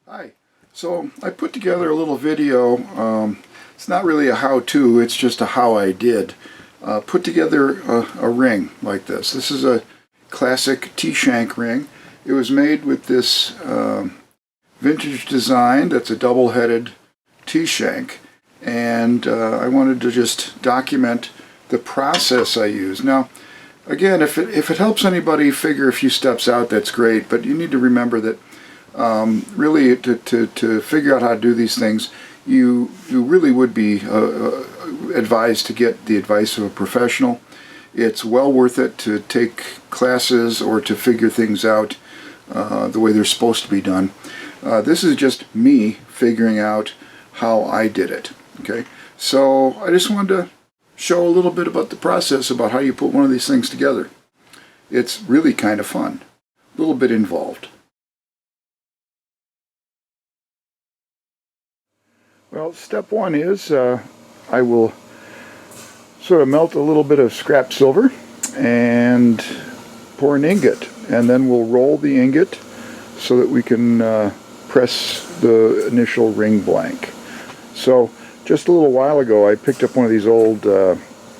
Hi. So I put together a little video. It's not really a how-to, it's just a how I did. Put together a ring like this. This is a classic T-shank ring. It was made with this vintage design that's a double-headed T-shank, and I wanted to just document the process I use. Now, again, if it helps anybody figure a few steps out, that's great, but you need to remember that really to figure out how to do these things, you really would be advised to get the advice of a professional. It's well worth it to take classes or to figure things out the way they're supposed to be done. This is just me figuring out how I did it. Okay, so I just wanted to show a little bit about the process, about how you put one of these things together. It's really kind of fun, a little bit involved. Well, step one is I will sort of melt a little bit of scrap silver and pour an ingot, and then we'll roll the ingot so that we can press the initial ring blank. So just a little while ago I picked up one of these old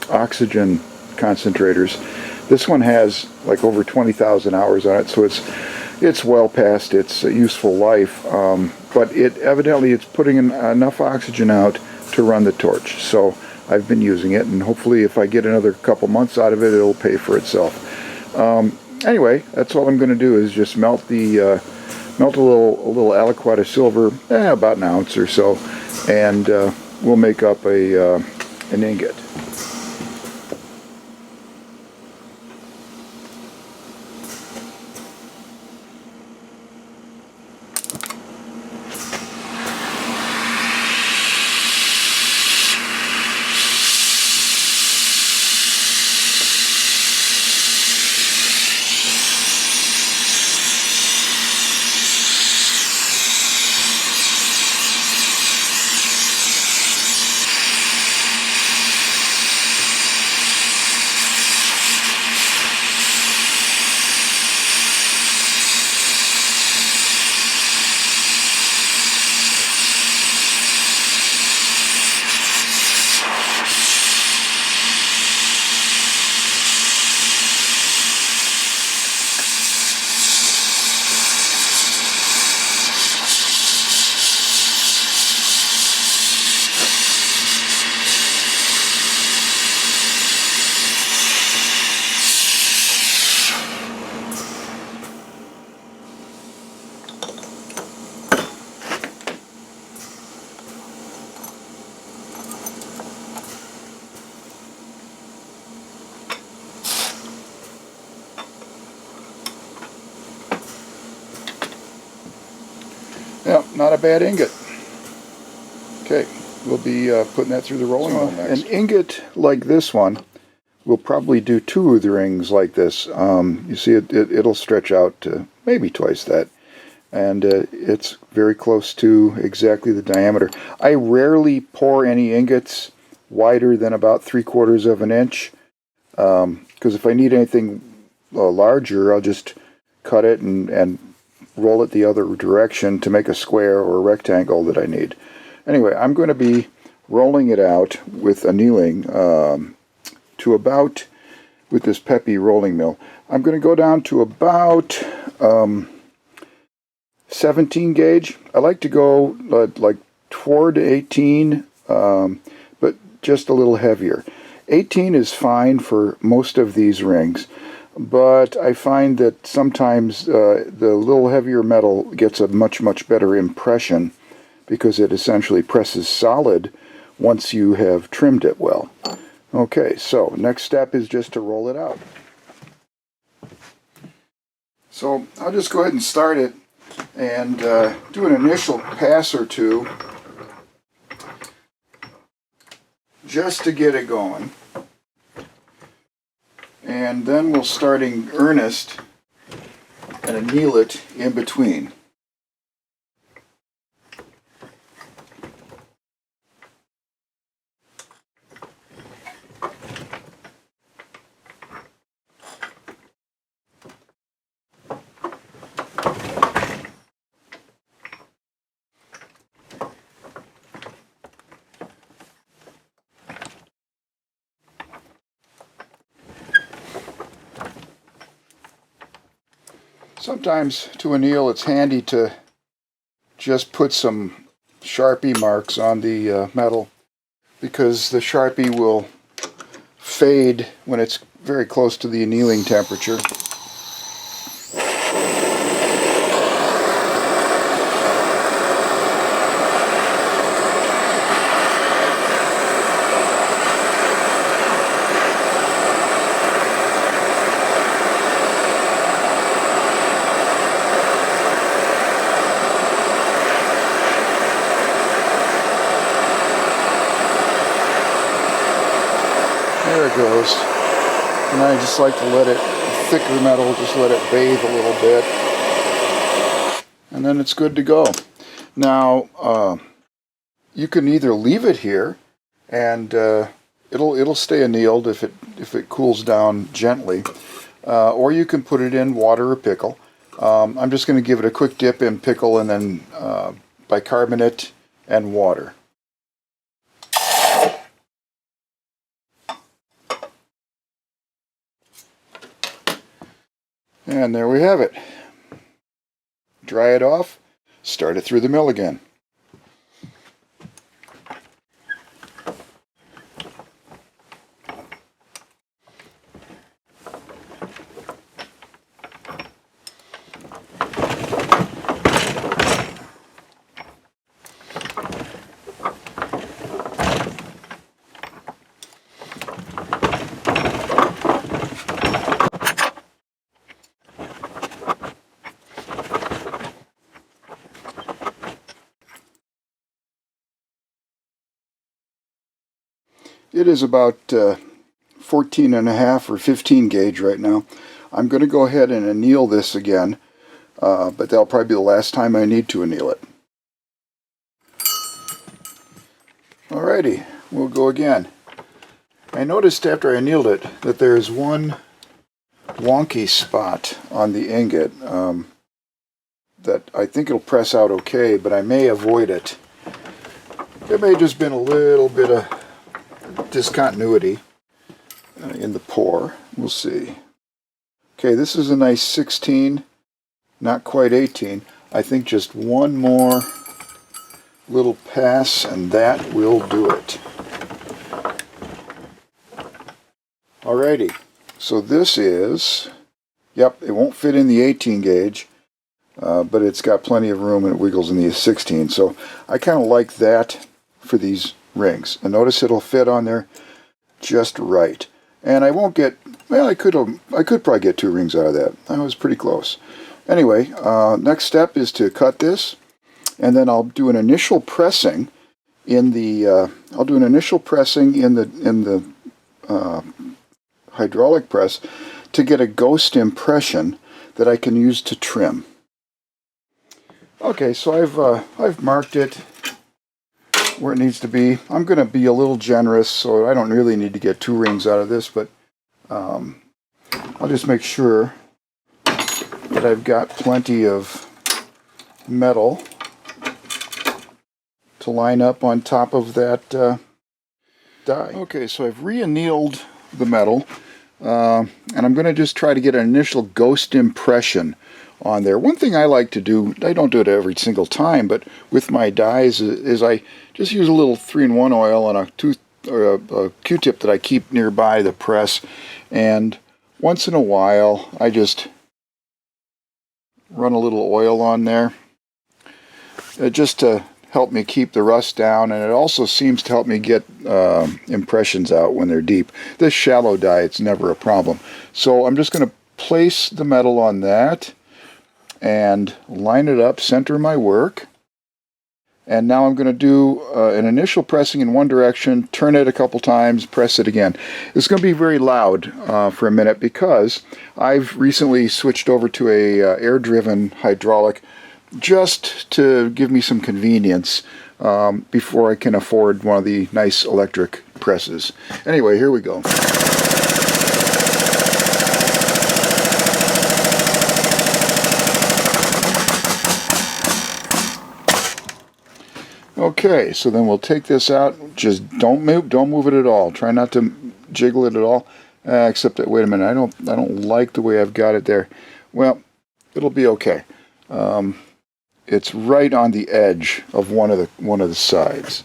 oxygen concentrators. This one has like over 20,000 hours on it, so it's well past its useful life, but it's putting enough oxygen out to run the torch. So I've been using it, and hopefully if I get another couple months out of it, it'll pay for itself. Anyway, that's all I'm going to do is just melt a little aliquot of silver, about an ounce or so, and we'll make up an ingot. Yeah, not a bad ingot. Okay, we'll be putting that through the rolling mill next. An ingot like this one will probably do two of the rings like this. You see, it'll stretch out to maybe twice that, and it's very close to exactly the diameter. I rarely pour any ingots wider than about 3/4 of an inch, because if I need anything larger, I'll just cut it and roll it the other direction to make a square or a rectangle that I need. Anyway, I'm going to be rolling it out with annealing to about, with this Peppy rolling mill, I'm going to go down to about 17 gauge. I like to go like toward 18, but just a little heavier. 18 is fine for most of these rings, but I find that sometimes the little heavier metal gets a much better impression because it essentially presses solid once you have trimmed it well. Okay, so next step is just to roll it out. So I'll just go ahead and start it and do an initial pass or two just to get it going. And then we'll start in earnest and anneal it in between. Sometimes to anneal it's handy to just put some Sharpie marks on the metal, because the Sharpie will fade when it's very close to the annealing temperature. There it goes. And I just like to let it, thicker metal, just let it bathe a little bit. And then it's good to go. Now, you can either leave it here and it'll stay annealed if it cools down gently, or you can put it in water or pickle. I'm just going to give it a quick dip in pickle and then bicarbonate and water. And there we have it. Dry it off, start it through the mill again. It is about 14.5 or 15 gauge right now. I'm going to go ahead and anneal this again, but that'll probably be the last time I need to anneal it. Alrighty, we'll go again. I noticed after I annealed it that there's one wonky spot on the ingot that I think it'll press out okay, but I may avoid it. There may have just been a little bit of discontinuity in the pour. We'll see. Okay, this is a nice 16, not quite 18. I think just one more little pass and that will do it. Alrighty, so this is, yep, it won't fit in the 18 gauge, but it's got plenty of room and it wiggles in the 16. So I kind of like that for these rings. And notice it'll fit on there just right. And I won't get, well, I could probably get 2 rings out of that. That was pretty close. Anyway, next step is to cut this, and then I'll do an initial pressing in the hydraulic press to get a ghost impression that I can use to trim. Okay, so I've marked it where it needs to be. I'm going to be a little generous, so I don't really need to get 2 rings out of this, but I'll just make sure that I've got plenty of metal to line up on top of that die. Okay, so I've re-annealed the metal, and I'm going to just try to get an initial ghost impression on there. One thing I like to do, I don't do it every single time, but with my dies is I just use a little 3-in-1 oil on a Q-tip that I keep nearby the press, and once in a while I just run a little oil on there just to help me keep the rust down, and it also seems to help me get impressions out when they're deep. This shallow die, it's never a problem. So I'm just going to place the metal on that and line it up, center my work. And now I'm going to do an initial pressing in one direction, turn it a couple times, press it again. It's going to be very loud for a minute because I've recently switched over to a air-driven hydraulic just to give me some convenience before I can afford one of the nice electric presses. Anyway, here we go. Okay, so then we'll take this out. Just don't move it at all. Try not to jiggle it at all. Except that, wait a minute, I don't like the way I've got it there. Well, it'll be okay. It's right on the edge of one of the sides.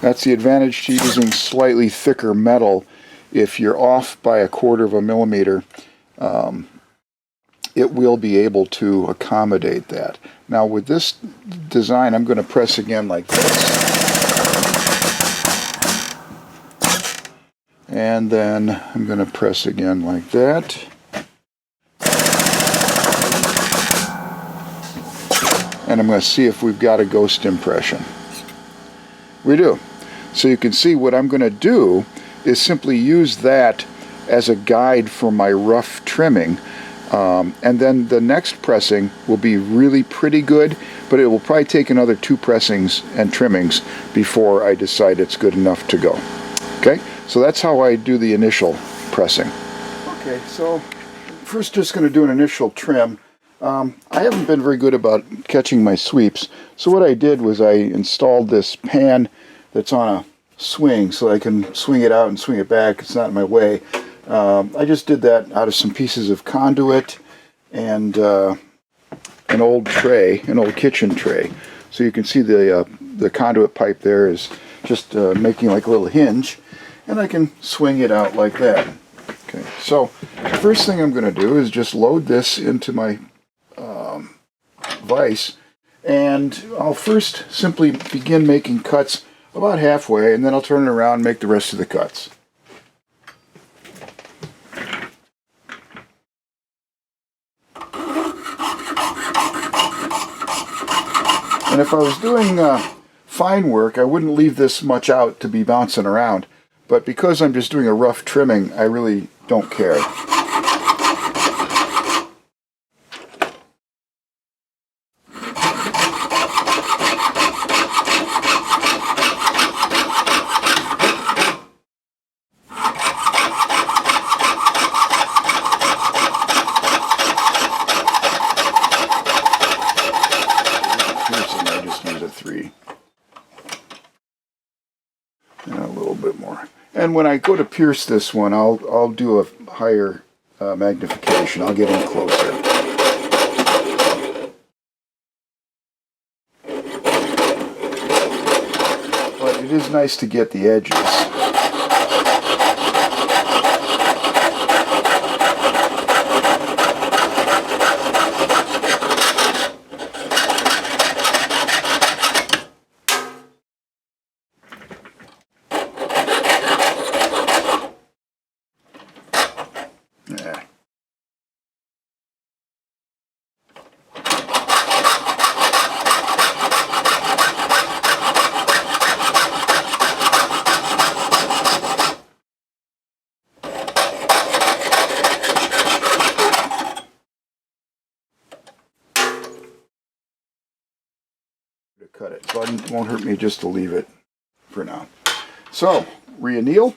That's the advantage to using slightly thicker metal. If you're off by 1/4 of a millimeter, it will be able to accommodate that. Now with this design, I'm going to press again like this. And then I'm going to press again like that. And I'm going to see if we've got a ghost impression. We do. So you can see what I'm going to do is simply use that as a guide for my rough trimming. And then the next pressing will be really pretty good, but it will probably take another 2 pressings and trimmings before I decide it's good enough to go. Okay, so that's how I do the initial pressing. Okay, so first just going to do an initial trim. I haven't been very good about catching my sweeps, so what I did was I installed this pan that's on a swing so I can swing it out and swing it back. It's not in my way. I just did that out of some pieces of conduit and an old tray, an old kitchen tray. So you can see the conduit pipe there is just making like a little hinge, and I can swing it out like that. Okay, so the first thing I'm going to do is just load this into my vise, and I'll first simply begin making cuts about halfway, and then I'll turn it around and make the rest of the cuts. And if I was doing fine work, I wouldn't leave this much out to be bouncing around, but because I'm just doing a rough trimming, I really don't care. I just use a 3. And a little bit more. And when I go to pierce this one, I'll do a higher magnification. I'll get in closer. But it is nice to get the edges. To cut it, so it won't hurt me just to leave it for now. So re-anneal,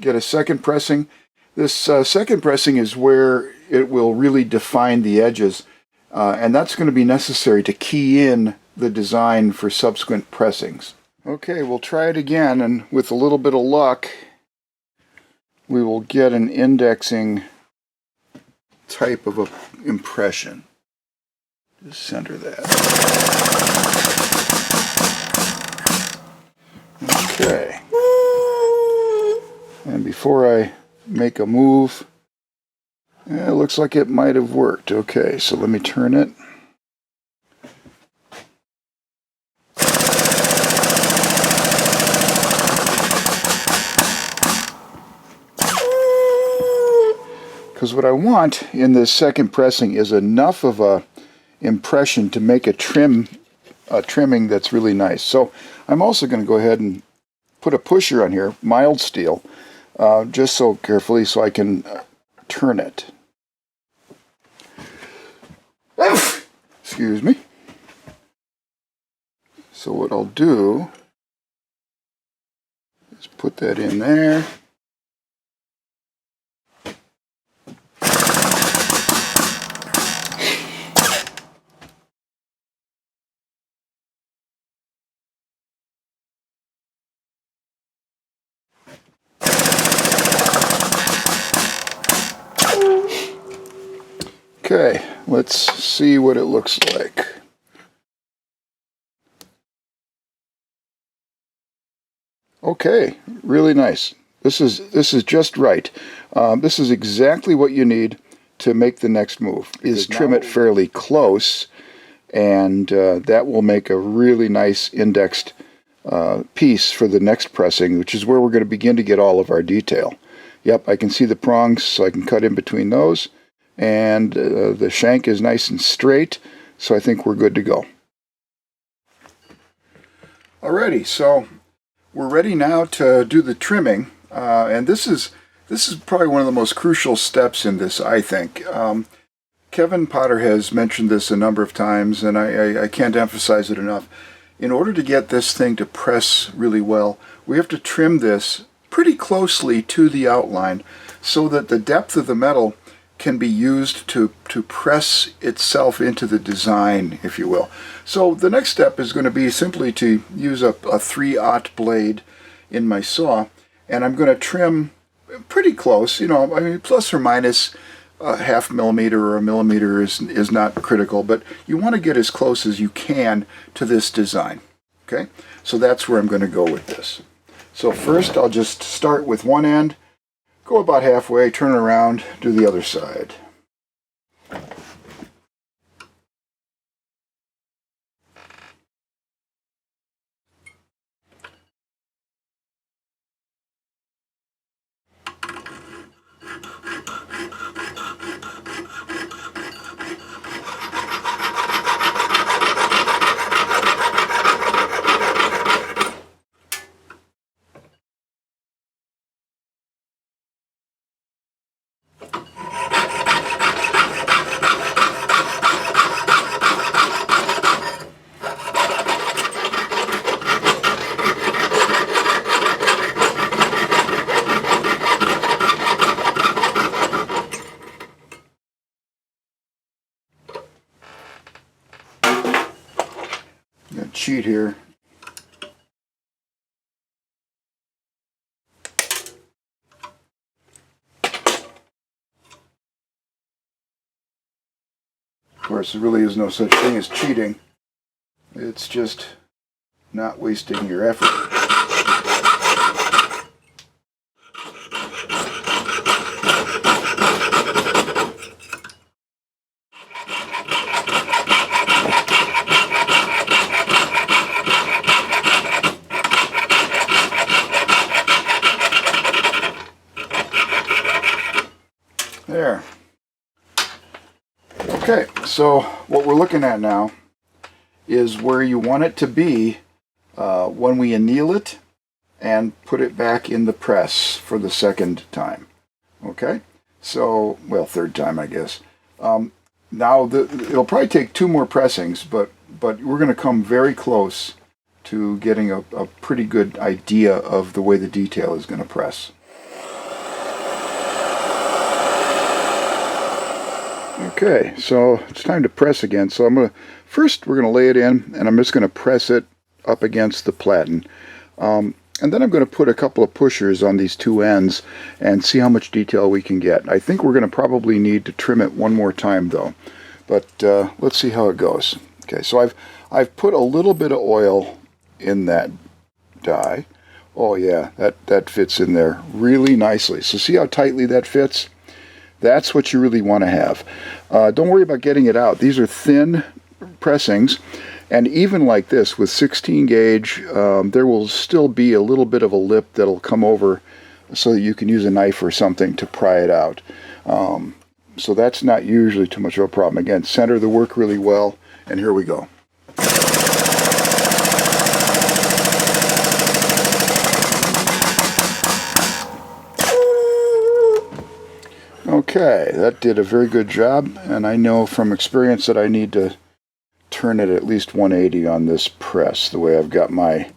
get a second pressing. This second pressing is where it will really define the edges, and that's going to be necessary to key in the design for subsequent pressings. Okay, we'll try it again, and with a little bit of luck we will get an indexing type of a impression. Just center that. Okay. And before I make a move, it looks like it might have worked. Okay, so let me turn it. Because what I want in this second pressing is enough of a impression to make a trimming that's really nice. So I'm also going to go ahead and put a pusher on here, mild steel, just so carefully so I can turn it. Excuse me. So what I'll do is put that in there. Okay, let's see what it looks like. Okay, really nice. This is just right. This is exactly what you need to make the next move. Is trim it fairly close, and that will make a really nice indexed piece for the next pressing, which is where we're going to begin to get all of our detail. Yep, I can see the prongs, so I can cut in between those, and the shank is nice and straight, so I think we're good to go. Alrighty, so we're ready now to do the trimming, and this is probably one of the most crucial steps in this, I think. Kevin Potter has mentioned this a number of times, and I can't emphasize it enough. In order to get this thing to press really well, we have to trim this pretty closely to the outline so that the depth of the metal can be used to press itself into the design, if you will. So the next step is going to be simply to use a 3/0 blade in my saw, and I'm going to trim pretty close, you know, I mean, plus or minus a ½ millimeter or a millimeter is not critical, but you want to get as close as you can to this design. Okay, so that's where I'm going to go with this. So first I'll just start with one end, go about halfway, turn around, do the other side. Cheat here. Of course, there really is no such thing as cheating. It's just not wasting your effort. There. Okay, so what we're looking at now is where you want it to be when we anneal it and put it back in the press for the second time. Okay, so, well, third time, I guess. Now, it'll probably take 2 more pressings, but we're going to come very close to getting a pretty good idea of the way the detail is going to press. Okay, so it's time to press again. So first we're going to lay it in, and I'm just going to press it up against the platen. And then I'm going to put a couple of pushers on these 2 ends and see how much detail we can get. I think we're going to probably need to trim it one more time though. But let's see how it goes. Okay, so I've put a little bit of oil in that die. Oh yeah, that fits in there really nicely. So see how tightly that fits? That's what you really want to have. Don't worry about getting it out. These are thin pressings, and even like this with 16 gauge, there will still be a little bit of a lip that'll come over so that you can use a knife or something to pry it out. So that's not usually too much of a problem. Again, center the work really well, and here we go. Okay, that did a very good job, and I know from experience that I need to turn it at least 180 on this press, the way I've got my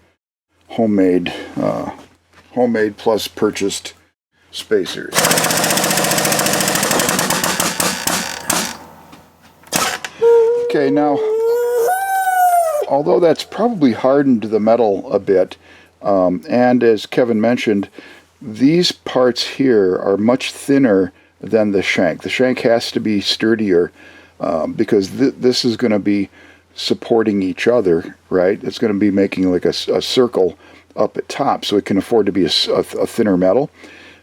homemade plus purchased spacers. Okay, now, although that's probably hardened the metal a bit, and as Kevin mentioned, these parts here are much thinner than the shank. The shank has to be sturdier because this is going to be supporting each other, right? It's going to be making like a circle up at top, so it can afford to be a thinner metal.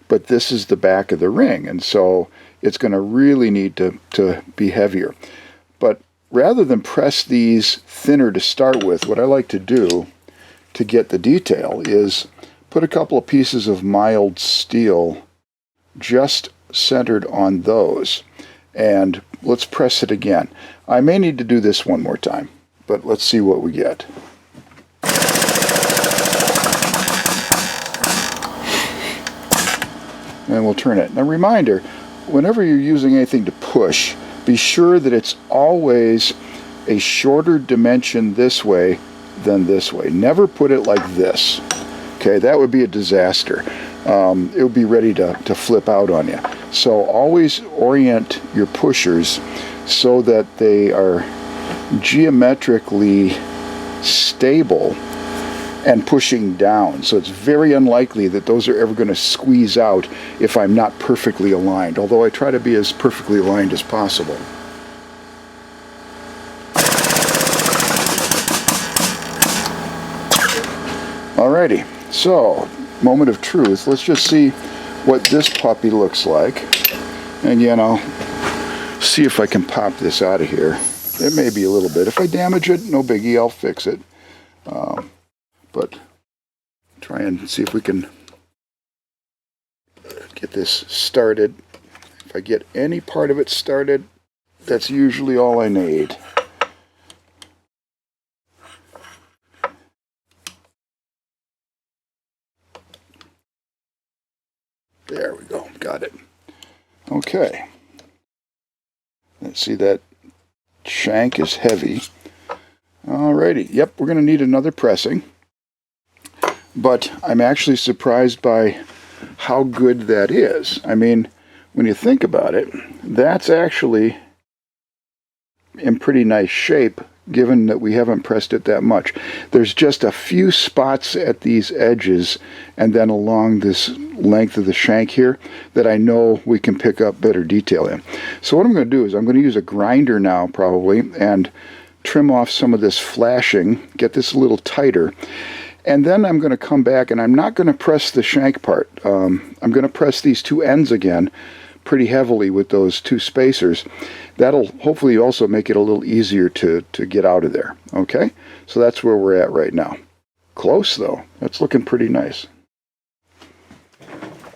But this is the back of the ring, and so it's going to really need to be heavier. But rather than press these thinner to start with, what I like to do to get the detail is put a couple of pieces of mild steel just centered on those. And let's press it again. I may need to do this one more time, but let's see what we get. And we'll turn it. Now, reminder, whenever you're using anything to push, be sure that it's always a shorter dimension this way than this way. Never put it like this. Okay, that would be a disaster. It would be ready to flip out on you. So always orient your pushers so that they are geometrically stable and pushing down. So it's very unlikely that those are ever going to squeeze out if I'm not perfectly aligned, although I try to be as perfectly aligned as possible. Alrighty, so moment of truth. Let's just see what this puppy looks like. And again, I'll see if I can pop this out of here. It may be a little bit. If I damage it, no biggie, I'll fix it. But try and see if we can get this started. If I get any part of it started, that's usually all I need. There we go, got it. Okay. Let's see, that shank is heavy. Alrighty, yep, we're going to need another pressing. But I'm actually surprised by how good that is. I mean, when you think about it, that's actually in pretty nice shape, given that we haven't pressed it that much. There's just a few spots at these edges and then along this length of the shank here that I know we can pick up better detail in. So what I'm going to do is I'm going to use a grinder now probably and trim off some of this flashing, get this a little tighter. And then I'm going to come back and I'm not going to press the shank part. I'm going to press these two ends again pretty heavily with those two spacers. That'll hopefully also make it a little easier to get out of there. Okay, so that's where we're at right now. Close though. That's looking pretty nice.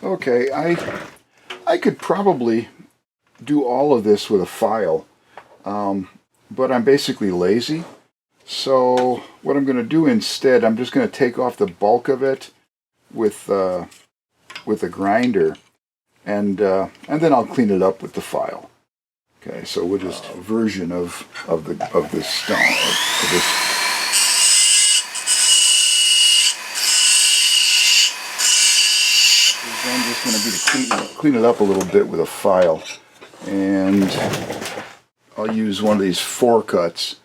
Okay, I could probably do all of this with a file, but I'm basically lazy. So what I'm going to do instead, I'm just going to take off the bulk of it with a grinder, and then I'll clean it up with the file. Okay, so we'll just version of this stone of this. I'm just going to be to clean it up a little bit with a file, and I'll use one of these 4-cuts.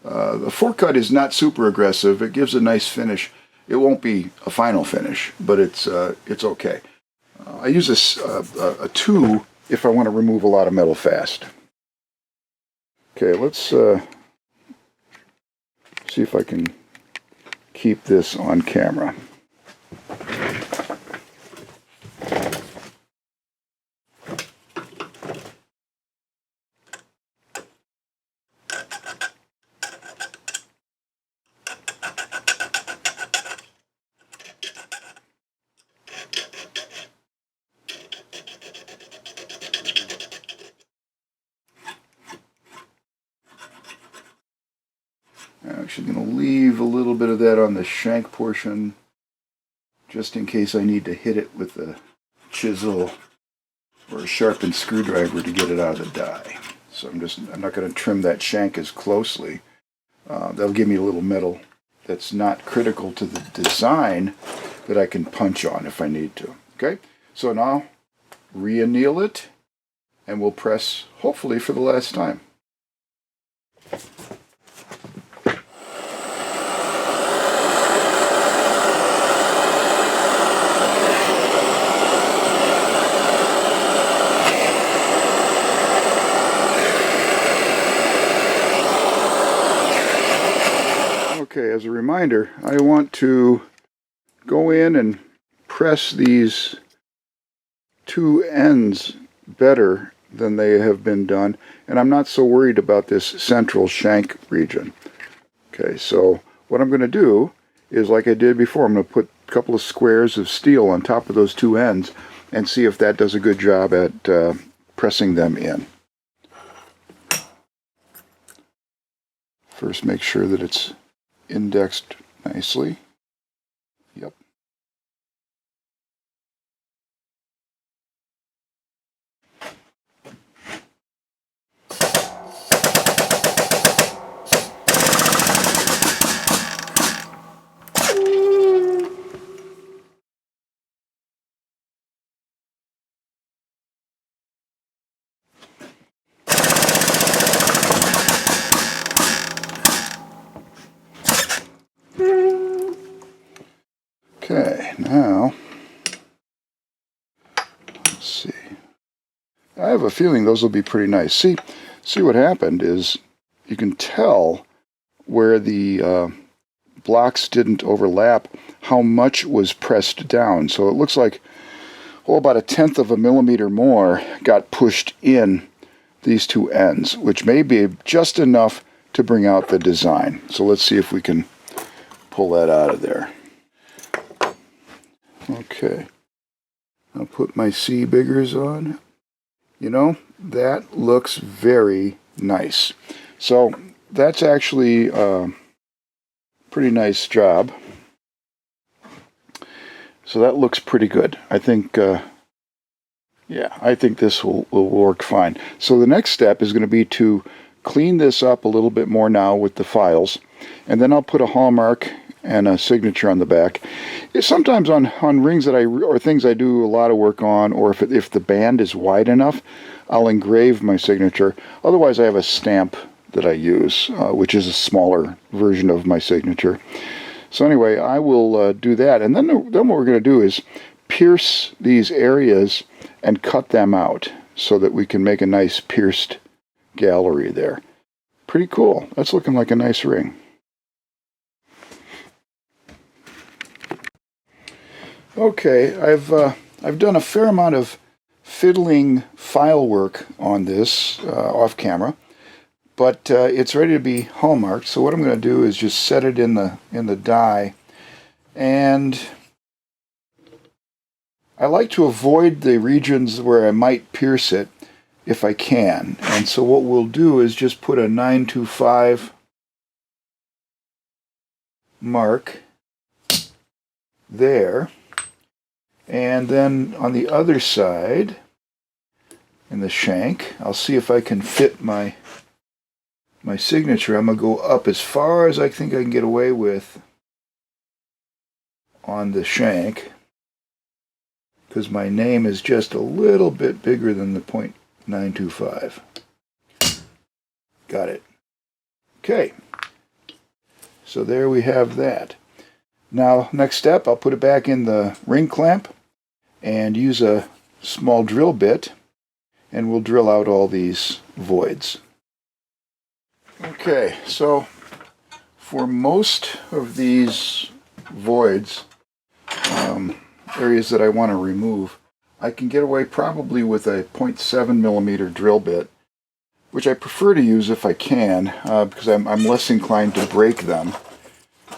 The 4-cut is not super aggressive. It gives a nice finish. It won't be a final finish, but it's okay. I use a 2 if I want to remove a lot of metal fast. Okay, let's see if I can keep this on camera. I'm actually going to leave a little bit of that on the shank portion just in case I need to hit it with a chisel or a sharpened screwdriver to get it out of the die. So I'm not going to trim that shank as closely. That'll give me a little metal that's not critical to the design that I can punch on if I need to. Okay, so now re-anneal it and we'll press hopefully for the last time. Okay, as a reminder, I want to go in and press these two ends better than they have been done, and I'm not so worried about this central shank region. Okay, so what I'm going to do is, like I did before, I'm going to put a couple of squares of steel on top of those two ends and see if that does a good job at pressing them in. First, make sure that it's indexed nicely. Yep. Okay, now, let's see. I have a feeling those will be pretty nice. See what happened is you can tell where the blocks didn't overlap how much was pressed down. So it looks like, oh, about 1/10 of a millimeter more got pushed in these two ends, which may be just enough to bring out the design. So let's see if we can pull that out of there. Okay, I'll put my C biggers on. You know, that looks very nice. So that's actually a pretty nice job. So that looks pretty good. I think, yeah, I think this will work fine. So the next step is going to be to clean this up a little bit more now with the files, and then I'll put a hallmark and a signature on the back. Sometimes on rings that or things I do a lot of work on, or if the band is wide enough, I'll engrave my signature. Otherwise, I have a stamp that I use, which is a smaller version of my signature. So anyway, I will do that, and then what we're going to do is pierce these areas and cut them out so that we can make a nice pierced gallery there. Pretty cool. That's looking like a nice ring. Okay, I've done a fair amount of fiddling file work on this off camera, but it's ready to be hallmarked. So what I'm going to do is just set it in the die, and I like to avoid the regions where I might pierce it if I can. And so what we'll do is just put a 925 mark there. And then on the other side, in the shank, I'll see if I can fit my signature. I'm going to go up as far as I think I can get away with on the shank, because my name is just a little bit bigger than the .925. Got it. Okay. So there we have that. Now, next step, I'll put it back in the ring clamp and use a small drill bit, and we'll drill out all these voids. Okay, so for most of these voids, areas that I want to remove, I can get away probably with a 0.7 millimeter drill bit, which I prefer to use if I can, because I'm less inclined to break them.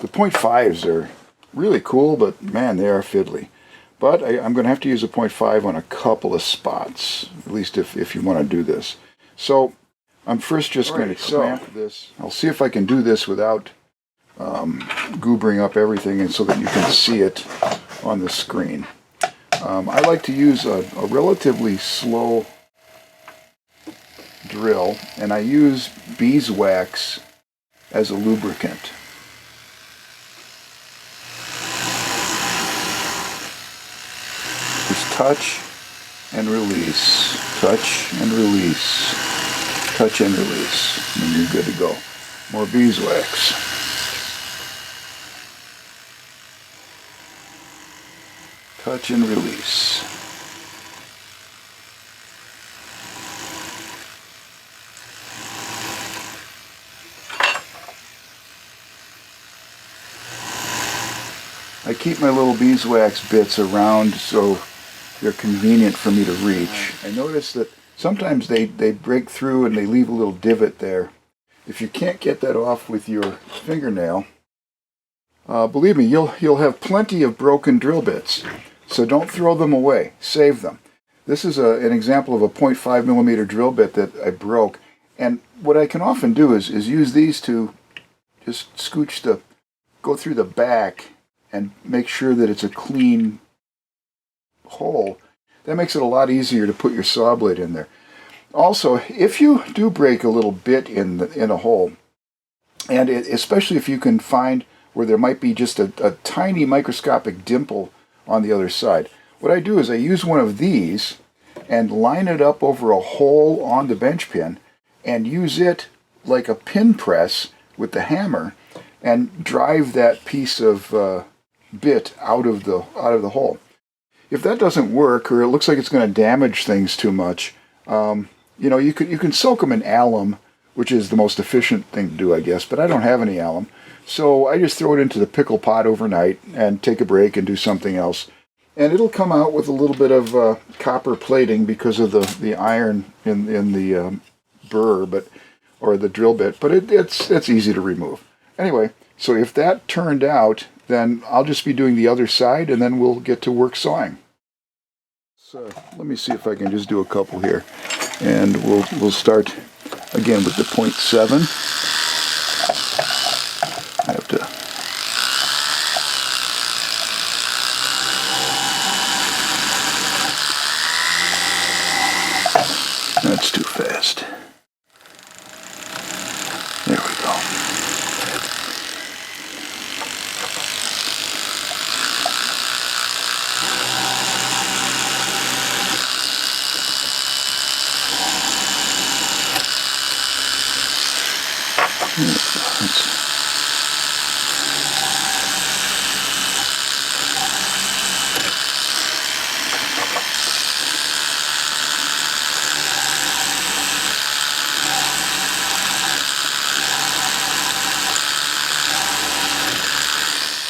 The 0.5s are really cool, but man, they are fiddly. But I'm going to have to use a 0.5 on a couple of spots, at least if you want to do this. So I'm first just going to clamp this. I'll see if I can do this without goobering up everything, and so that you can see it on the screen. I like to use a relatively slow drill, and I use beeswax as a lubricant. Just touch and release, touch and release, touch and release, and you're good to go. More beeswax. Touch and release. I keep my little beeswax bits around so they're convenient for me to reach. I notice that sometimes they break through and they leave a little divot there. If you can't get that off with your fingernail, believe me, you'll have plenty of broken drill bits. So don't throw them away. Save them. This is an example of a 0.5 millimeter drill bit that I broke. And what I can often do is use these to just go through the back and make sure that it's a clean hole. That makes it a lot easier to put your saw blade in there. Also, if you do break a little bit in a hole, and especially if you can find where there might be just a tiny microscopic dimple on the other side, what I do is I use one of these and line it up over a hole on the bench pin and use it like a pin press with the hammer and drive that piece of bit out of the hole. If that doesn't work, or it looks like it's going to damage things too much, you can soak them in alum, which is the most efficient thing to do, I guess, but I don't have any alum. So I just throw it into the pickle pot overnight and take a break and do something else. And it'll come out with a little bit of copper plating because of the iron in the burr, or the drill bit, but it's easy to remove. Anyway, so if that turned out, then I'll just be doing the other side, and then we'll get to work sawing. So let me see if I can just do a couple here, and we'll start again with the 0.7. I have to. That's too fast. There we go.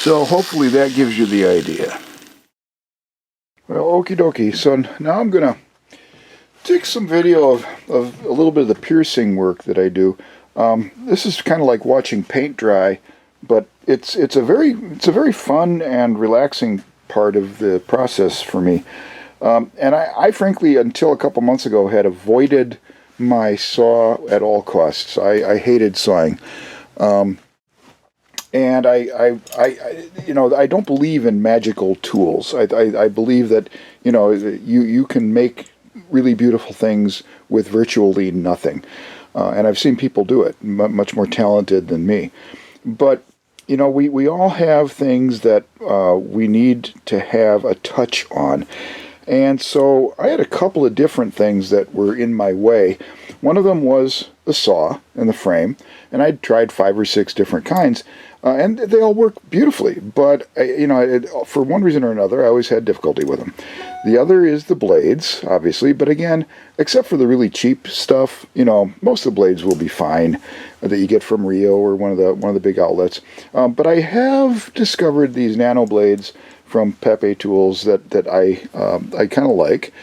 So hopefully that gives you the idea. Well, okie dokie. So now I'm going to take some video of a little bit of the piercing work that I do. This is kind of like watching paint dry, but it's a very fun and relaxing part of the process for me. And I frankly, until a couple months ago, had avoided my saw at all costs. I hated sawing. And I don't believe in magical tools. I believe that, you can make really beautiful things with virtually nothing. And I've seen people do it, much more talented than me. But, we all have things that we need to have a touch on. And so I had a couple of different things that were in my way. One of them was the saw and the frame, and I'd tried 5 or 6 different kinds, and they all work beautifully, but for one reason or another, I always had difficulty with them. The other is the blades, obviously, but again, except for the really cheap stuff, most of the blades will be fine that you get from Rio or one of the big outlets. But I have discovered these nano blades from Pepe Tools that I kind of like.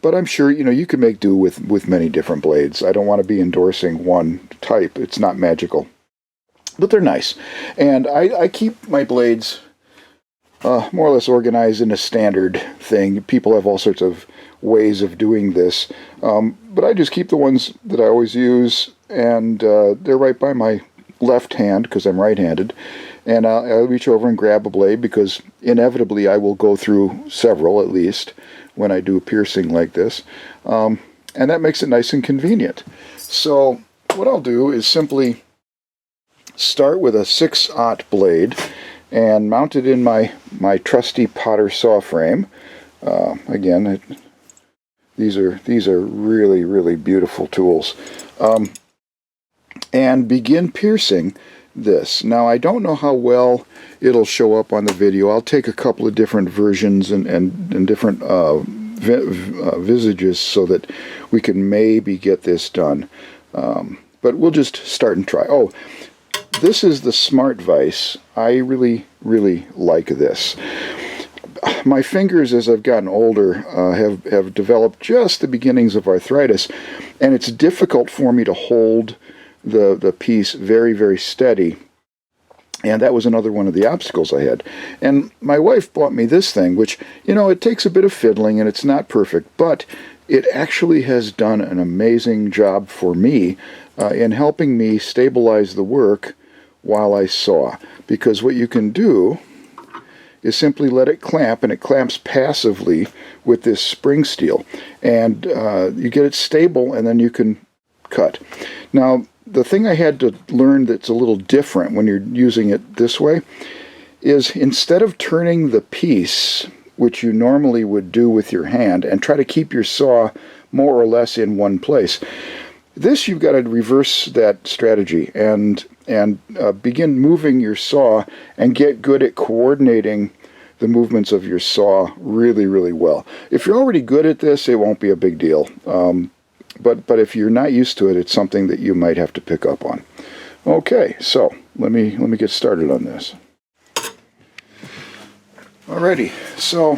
But I'm sure, you can make do with many different blades. I don't want to be endorsing one type. It's not magical. But they're nice. And I keep my blades more or less organized in a standard thing. People have all sorts of ways of doing this. But I just keep the ones that I always use, and they're right by my left hand because I'm right-handed. And I'll reach over and grab a blade because inevitably I will go through several at least when I do a piercing like this. And that makes it nice and convenient. So what I'll do is simply start with a 6/0 blade and mount it in my trusty Potter saw frame. Again, these are really, really beautiful tools. And begin piercing this. Now, I don't know how well it'll show up on the video. I'll take a couple of different versions and different visages so that we can maybe get this done. But we'll just start and try. Oh, this is the Smart Vise. I really, really like this. My fingers, as I've gotten older, have developed just the beginnings of arthritis, and it's difficult for me to hold the piece very, very steady. And that was another one of the obstacles I had. And my wife bought me this thing, which, you know, it takes a bit of fiddling and it's not perfect, but it actually has done an amazing job for me in helping me stabilize the work while I saw. Because what you can do is simply let it clamp, and it clamps passively with this spring steel. And you get it stable, and then you can cut. Now, the thing I had to learn that's a little different when you're using it this way is instead of turning the piece, which you normally would do with your hand, and try to keep your saw more or less in one place, this you've got to reverse that strategy and begin moving your saw and get good at coordinating the movements of your saw really, really well. If you're already good at this, it won't be a big deal. But if you're not used to it, it's something that you might have to pick up on. Okay, so let me get started on this. Alrighty, so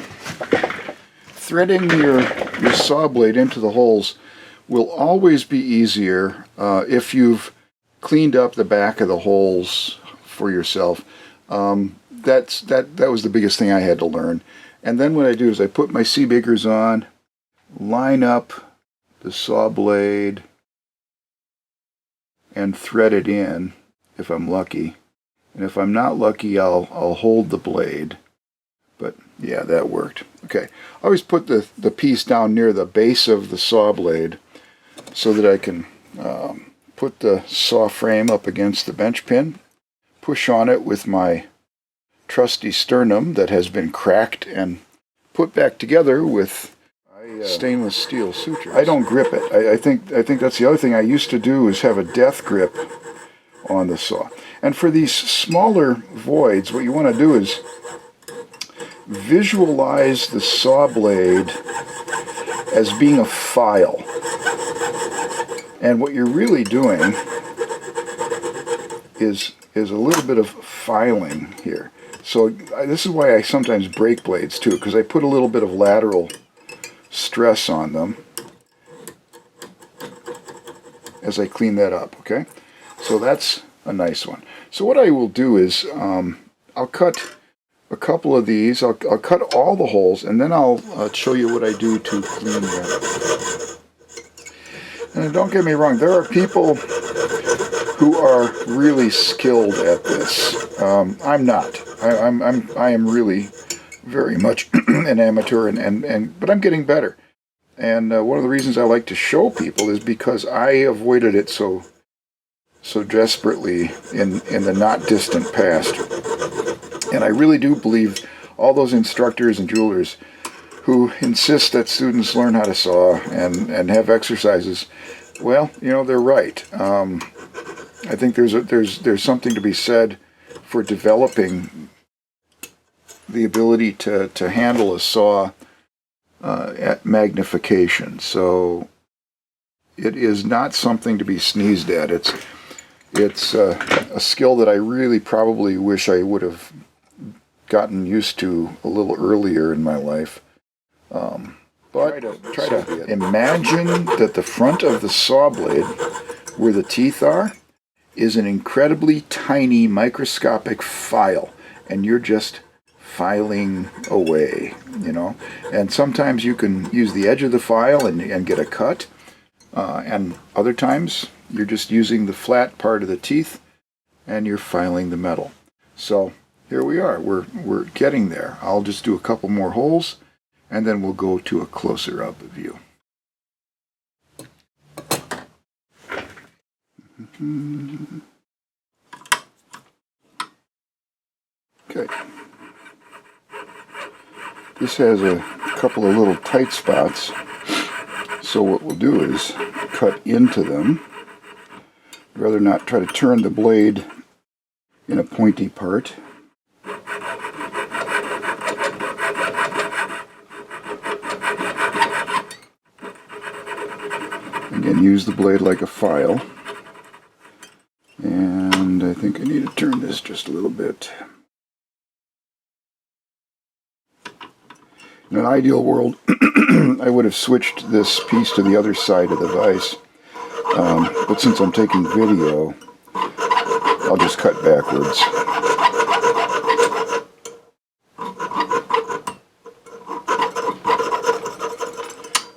threading your saw blade into the holes will always be easier if you've cleaned up the back of the holes for yourself. That was the biggest thing I had to learn. And then what I do is I put my C-bakers on, line up the saw blade, and thread it in if I'm lucky. And if I'm not lucky, I'll hold the blade. But yeah, that worked. Okay, I always put the piece down near the base of the saw blade so that I can put the saw frame up against the bench pin, push on it with my trusty sternum that has been cracked and put back together with stainless steel sutures. I don't grip it. I think that's the other thing I used to do, is have a death grip on the saw. And for these smaller voids, what you want to do is visualize the saw blade as being a file. And what you're really doing is a little bit of filing here. So this is why I sometimes break blades too, because I put a little bit of lateral stress on them as I clean that up, okay? So that's a nice one. So what I will do is I'll cut a couple of these. I'll cut all the holes, and then I'll show you what I do to clean them. And don't get me wrong, there are people who are really skilled at this. I'm not. I am really very much an amateur, but I'm getting better. And one of the reasons I like to show people is because I avoided it so desperately in the not distant past. And I really do believe all those instructors and jewelers who insist that students learn how to saw and have exercises, well, you know, they're right. I think there's something to be said for developing the ability to handle a saw at magnification. So it is not something to be sneezed at. It's a skill that I really probably wish I would have gotten used to a little earlier in my life. But try to imagine that the front of the saw blade, where the teeth are, is an incredibly tiny microscopic file, and you're just filing away, you know. And sometimes you can use the edge of the file and get a cut, and other times you're just using the flat part of the teeth and you're filing the metal. So here we are. We're getting there. I'll just do a couple more holes, and then we'll go to a closer up view. Okay. This has a couple of little tight spots, so what we'll do is cut into them. I'd rather not try to turn the blade in a pointy part. Again, use the blade like a file. And I think I need to turn this just a little bit. In an ideal world, I would have switched this piece to the other side of the vise, but since I'm taking video, I'll just cut backwards.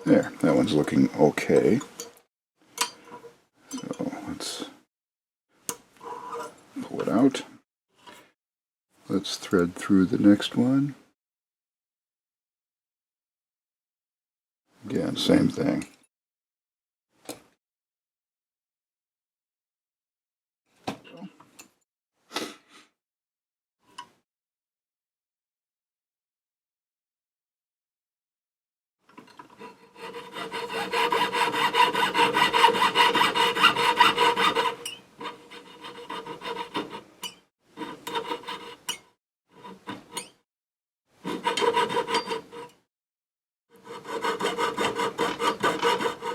There, that one's looking okay. So let's pull it out. Let's thread through the next one. Again, same thing.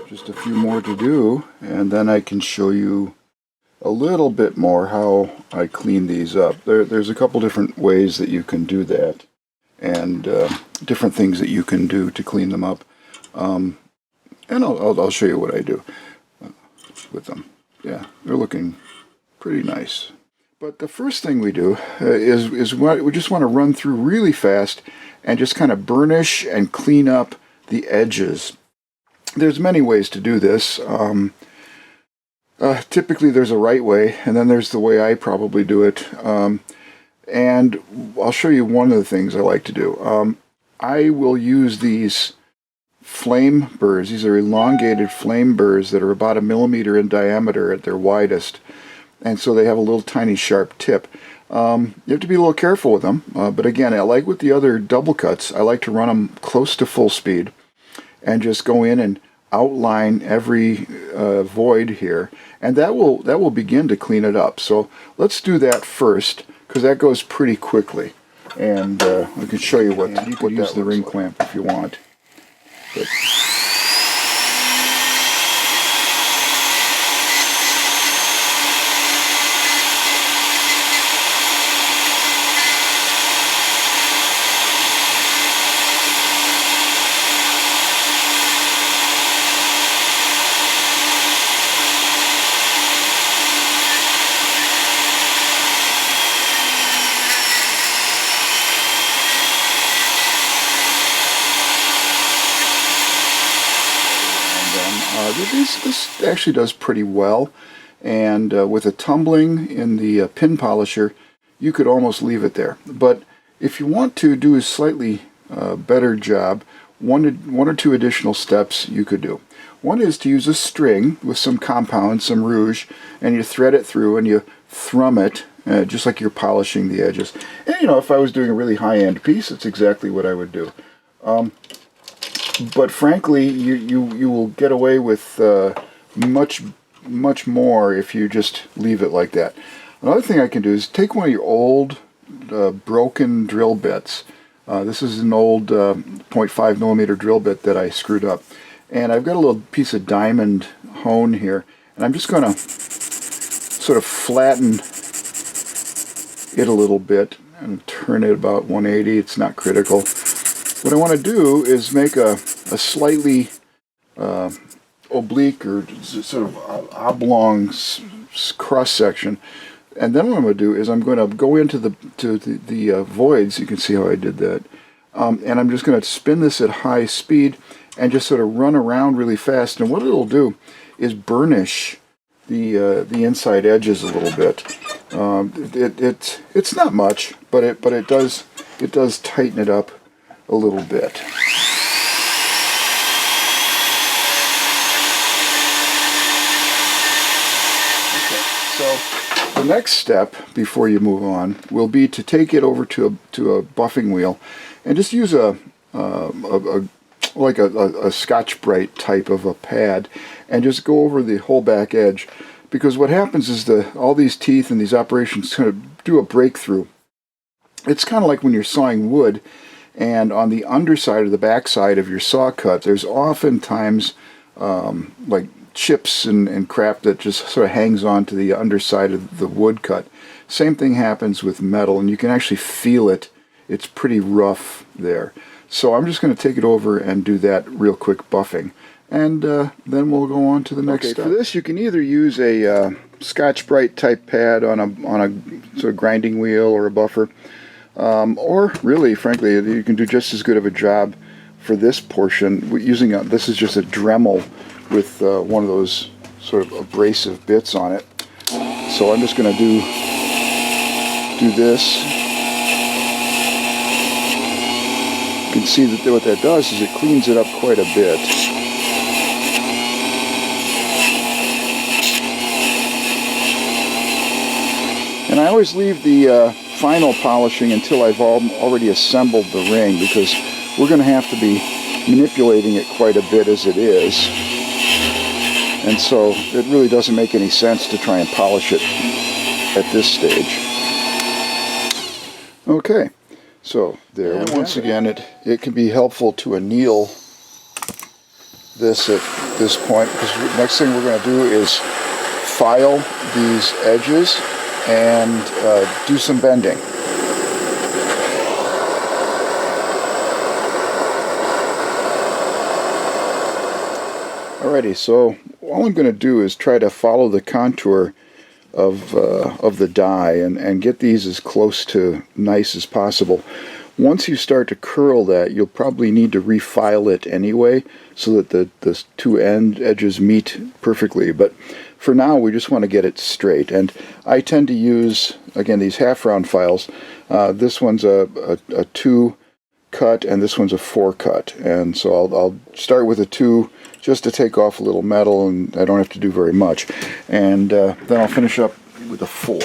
Just a few more to do, and then I can show you a little bit more how I clean these up. There's a couple different ways that you can do that, and different things that you can do to clean them up. And I'll show you what I do with them. Yeah, they're looking pretty nice. But the first thing we do is we just want to run through really fast and just kind of burnish and clean up the edges. There's many ways to do this. Typically there's a right way, and then there's the way I probably do it. And I'll show you one of the things I like to do. I will use these flame burrs. These are elongated flame burrs that are about 1 millimeter in diameter at their widest. And so they have a little tiny sharp tip. You have to be a little careful with them. But again, I like with the other double cuts, I like to run them close to full speed and just go in and outline every void here, and that will begin to clean it up. So let's do that first, because that goes pretty quickly, and I can show you what you could use the ring clamp if you want. But this actually does pretty well, and with a tumbling in the pin polisher, you could almost leave it there. But if you want to do a slightly better job, one or two additional steps you could do. One is to use a string with some compound, some rouge, and you thread it through and you thrum it, just like you're polishing the edges. And you know, if I was doing a really high-end piece, that's exactly what I would do. But frankly, you will get away with much more if you just leave it like that. Another thing I can do is take one of your old broken drill bits. This is an old 0.5 millimeter drill bit that I screwed up, and I've got a little piece of diamond hone here, and I'm just going to sort of flatten it a little bit and turn it about 180. It's not critical. What I want to do is make a slightly oblique or sort of oblong cross section, and then what I'm going to do is I'm going to go into the voids. You can see how I did that, and I'm just going to spin this at high speed and just sort of run around really fast. And what it'll do is burnish the inside edges a little bit. It's not much, but it does tighten it up a little bit. Okay, so the next step before you move on will be to take it over to a buffing wheel and just use a Scotch-Brite type of a pad and just go over the whole back edge, because what happens is all these teeth and these operations kind of do a breakthrough. It's kind of like when you're sawing wood, and on the underside or the backside of your saw cut, there's oftentimes like chips and crap that just sort of hangs on to the underside of the wood cut. Same thing happens with metal, and you can actually feel it. It's pretty rough there. So I'm just going to take it over and do that real quick buffing. And then we'll go on to the next step. For this, you can either use a Scotch-Brite type pad on a sort of grinding wheel or a buffer, or really, frankly, you can do just as good of a job for this portion using this is just a Dremel with one of those sort of abrasive bits on it. So I'm just going to do this. You can see that what that does is it cleans it up quite a bit. And I always leave the final polishing until I've already assembled the ring, because we're going to have to be manipulating it quite a bit as it is. And so it really doesn't make any sense to try and polish it at this stage. Okay, so there. And once again, it can be helpful to anneal this at this point, because the next thing we're going to do is file these edges and do some bending. Alrighty, so all I'm going to do is try to follow the contour of the die and get these as close to nice as possible. Once you start to curl that, you'll probably need to refile it anyway so that the two edges meet perfectly. But for now, we just want to get it straight. And I tend to use, again, these half-round files. This one's a 2 cut, and this one's a 4 cut. And so I'll start with a 2 just to take off a little metal, and I don't have to do very much. And then I'll finish up with a 4.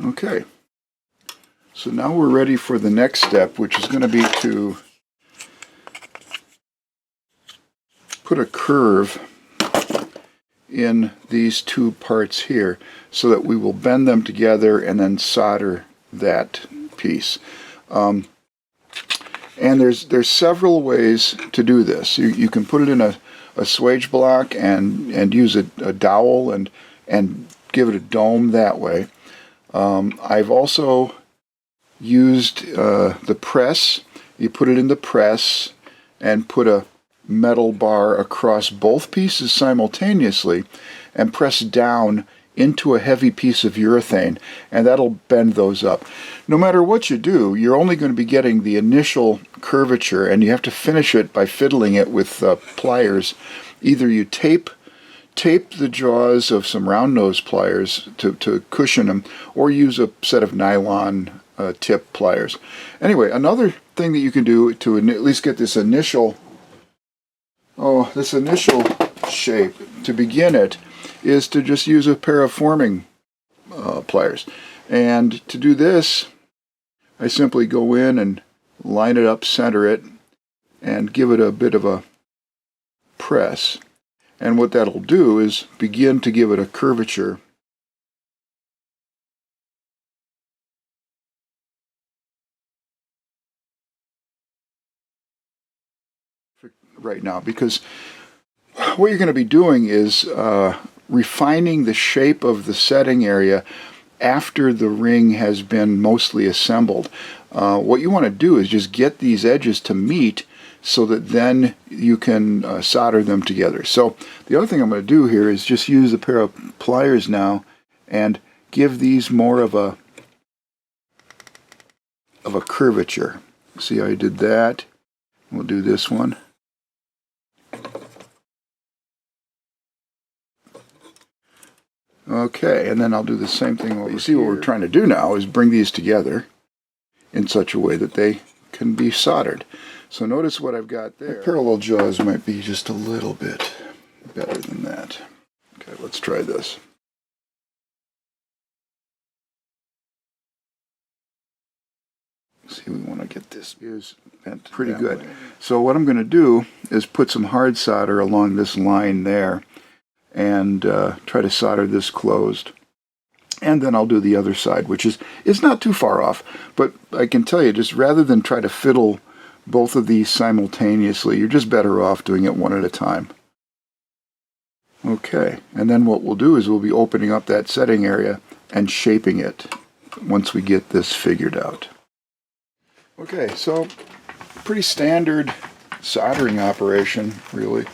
Okay, so now we're ready for the next step, which is going to be to put a curve in these two parts here so that we will bend them together and then solder that piece. And there's several ways to do this. You can put it in a swage block and use a dowel and give it a dome that way. I've also used the press. You put it in the press and put a metal bar across both pieces simultaneously and press down into a heavy piece of urethane, and that'll bend those up. No matter what you do, you're only going to be getting the initial curvature, and you have to finish it by fiddling it with pliers. Either you tape the jaws of some round nose pliers to cushion them, or use a set of nylon tip pliers. Anyway, another thing that you can do to at least get this initial shape, to begin it, is to just use a pair of forming pliers. And to do this, I simply go in and line it up, center it, and give it a bit of a press. And what that'll do is begin to give it a curvature. Right now, because what you're going to be doing is refining the shape of the setting area after the ring has been mostly assembled. What you want to do is just get these edges to meet so that then you can solder them together. So the other thing I'm going to do here is just use a pair of pliers now and give these more of a curvature. See how I did that? We'll do this one. Okay, and then I'll do the same thing over here. You see what we're trying to do now is bring these together in such a way that they can be soldered. So notice what I've got there. The parallel jaws might be just a little bit better than that. Okay, let's try this. See, we want to get this bent pretty good. So what I'm going to do is put some hard solder along this line there and try to solder this closed. And then I'll do the other side, which is not too far off. But I can tell you, just rather than try to fiddle both of these simultaneously, you're just better off doing it one at a time. Okay, and then what we'll do is we'll be opening up that setting area and shaping it once we get this figured out. Okay, so pretty standard soldering operation, really.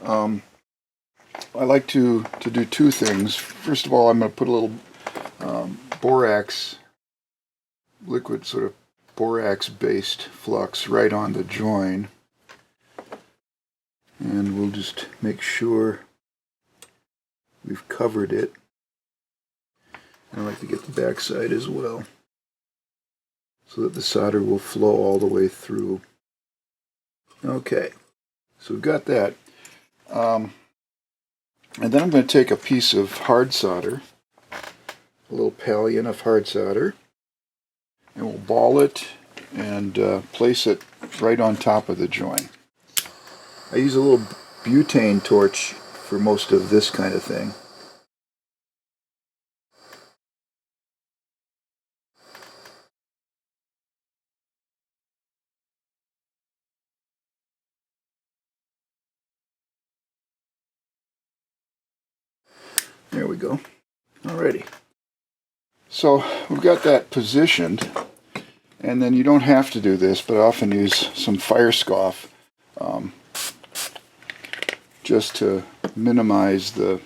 I like to do two things. First of all, I'm going to put a little borax, liquid sort of borax-based flux right on the join. And we'll just make sure we've covered it. I like to get the back side as well, so that the solder will flow all the way through. Okay, so we've got that. And then I'm going to take a piece of hard solder, a little pallion of hard solder, and we'll ball it and place it right on top of the join. I use a little butane torch for most of this kind of thing. There we go. Alrighty. So we've got that positioned, and then you don't have to do this, but I often use some fire scoff just to minimize the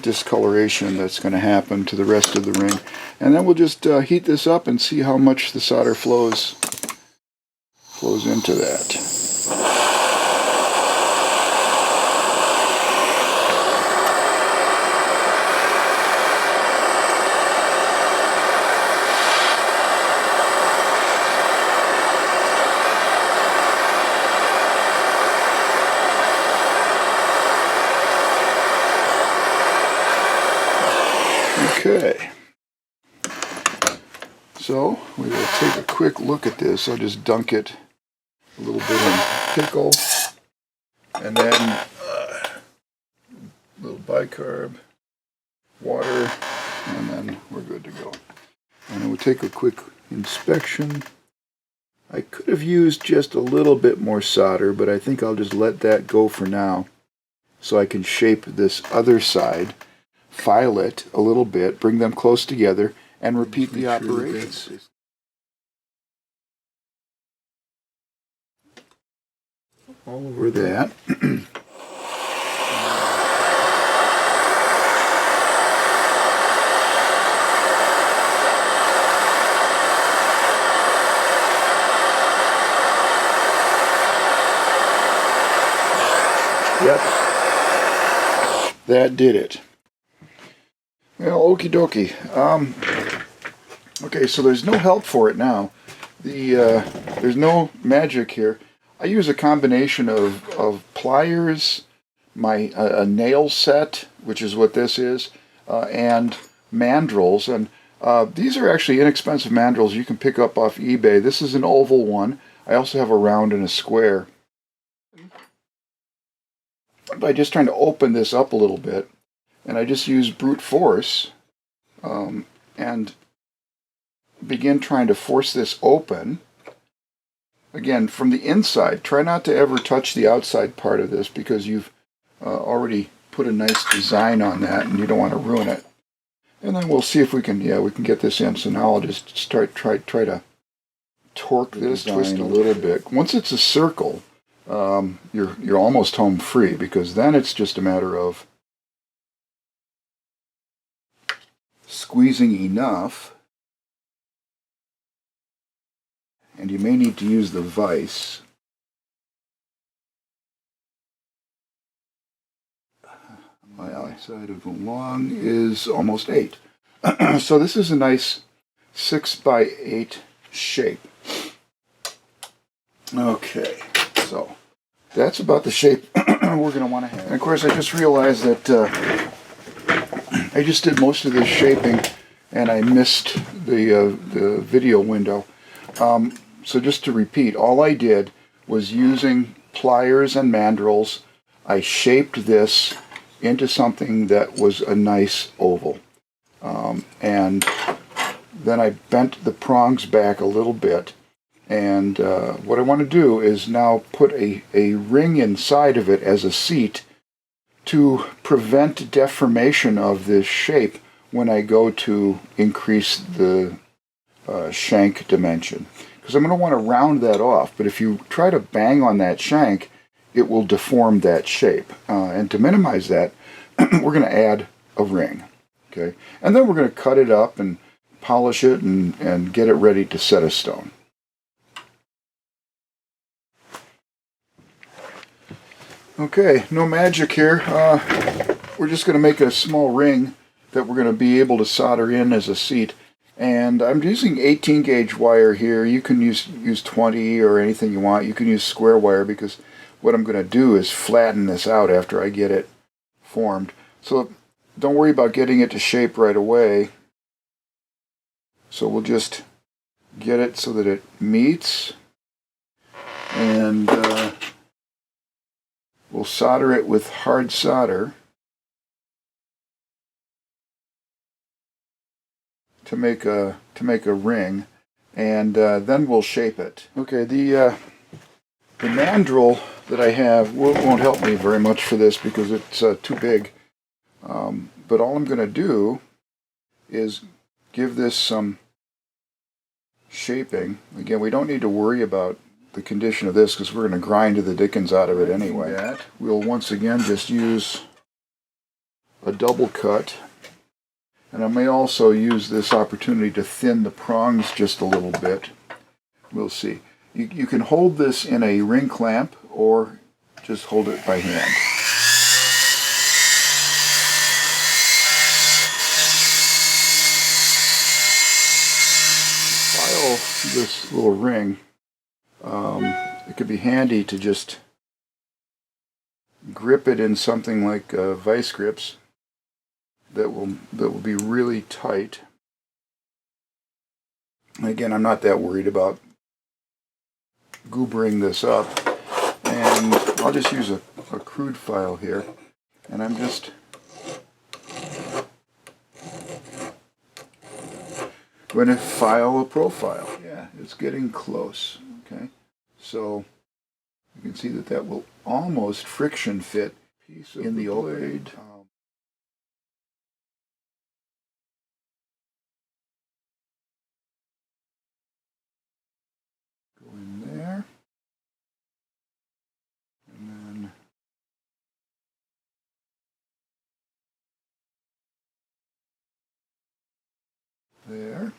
discoloration that's going to happen to the rest of the ring. And then we'll just heat this up and see how much the solder flows into that. Okay, so we will take a quick look at this. I'll just dunk it a little bit in pickle, and then a little bicarb, water, and then we're good to go. And then we'll take a quick inspection. I could have used just a little bit more solder, but I think I'll just let that go for now, so I can shape this other side. File it a little bit, bring them close together, and repeat the operation. All over that. Yep. That did it. Well, okie dokie. Okay, so there's no help for it now. There's no magic here. I use a combination of pliers, a nail set, which is what this is, and mandrels. And these are actually inexpensive mandrels you can pick up off eBay. This is an oval one. I also have a round and a square. By just trying to open this up a little bit, and I just use brute force and begin trying to force this open. Again, from the inside. Try not to ever touch the outside part of this, because you've already put a nice design on that and you don't want to ruin it. And then we'll see if we can get this in. So now I'll just try to torque this, twist a little bit. Once it's a circle, you're almost home free, because then it's just a matter of squeezing enough, and you may need to use the vise. My outside of the long is almost 8. So this is a nice 6x8 shape. Okay, so that's about the shape we're going to want to have. And of course, I just realized that I just did most of this shaping and I missed the video window. So just to repeat, all I did was, using pliers and mandrels, I shaped this into something that was a nice oval. And then I bent the prongs back a little bit, and what I want to do is now put a ring inside of it as a seat to prevent deformation of this shape when I go to increase the shank dimension. Because I'm going to want to round that off, but if you try to bang on that shank, it will deform that shape. And to minimize that, we're going to add a ring. Okay, and then we're going to cut it up and polish it and get it ready to set a stone. Okay, no magic here. We're just going to make a small ring that we're going to be able to solder in as a seat. And I'm using 18 gauge wire here. You can use 20 or anything you want. You can use square wire, because what I'm going to do is flatten this out after I get it formed. So don't worry about getting it to shape right away. So we'll just get it so that it meets, and we'll solder it with hard solder to make a ring, and then we'll shape it. Okay, the mandrel that I have won't help me very much for this because it's too big. But all I'm going to do is give this some shaping. Again, we don't need to worry about the condition of this because we're going to grind the dickens out of it anyway. We'll once again just use a double cut. And I may also use this opportunity to thin the prongs just a little bit. We'll see. You can hold this in a ring clamp or just hold it by hand. File this little ring. It could be handy to just grip it in something like vice grips that will be really tight. And again, I'm not that worried about goobering this up, and I'll just use a crude file here, and I'm just going to file a profile. Yeah, it's getting close. Okay, so you can see that will almost friction fit piece in the blade. Go in there, and then there.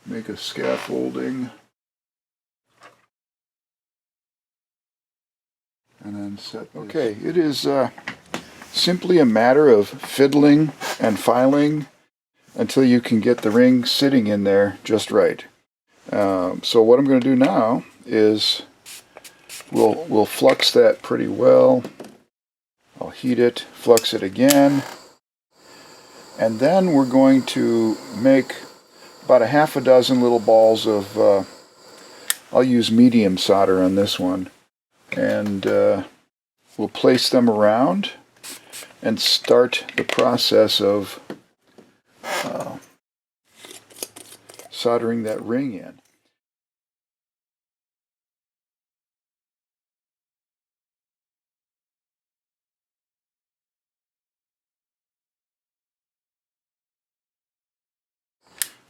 Make a scaffolding, and then set this. Okay, it is simply a matter of fiddling and filing until you can get the ring sitting in there just right. So what I'm going to do now is we'll flux that pretty well. I'll heat it, flux it again, and then we're going to make about a half a dozen little balls of, I'll use medium solder on this one, and we'll place them around and start the process of soldering that ring in.